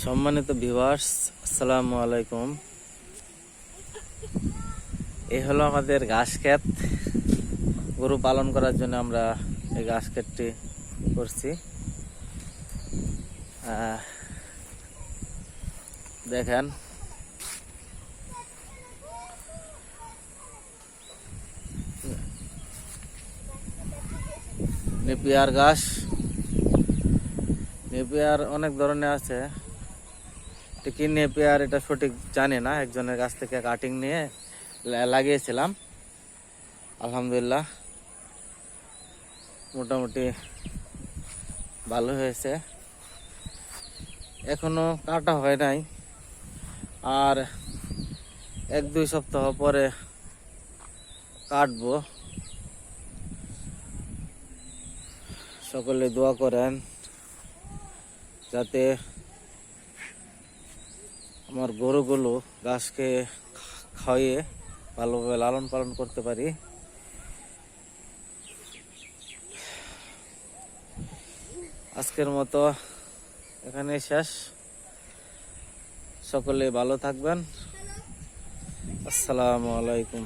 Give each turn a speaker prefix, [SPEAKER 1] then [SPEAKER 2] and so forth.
[SPEAKER 1] সম্মানিত ভিউয়ার্স, আসসালামু আলাইকুম। এই হলো আমাদের ঘাস ক্ষেত। গরু পালন করার জন্য আমরা এই ঘাস ক্ষেতটি করছি। দেখেন, নেপিয়ার ঘাস। নেপিয়ার অনেক ধরনের আছে, কি নেপিয়ার এটা সঠিক জানি না। একজনের কাছ থেকে কাটিং নিয়ে লাগিয়েছিলাম, আলহামদুলিল্লাহ মোটামুটি ভালো হয়েছে। এখনো কাটা হয় নাই, আর 1-2 সপ্তাহ পরে কাটবো। সকলে দোয়া করেন যাতে আমার গরুগুলো ঘাসকে খাইয়ে ভালোভাবে লালন পালন করতে পারি। আজকের মতো এখানে শেষ। সকলে ভালো থাকবেন। আসসালামু আলাইকুম।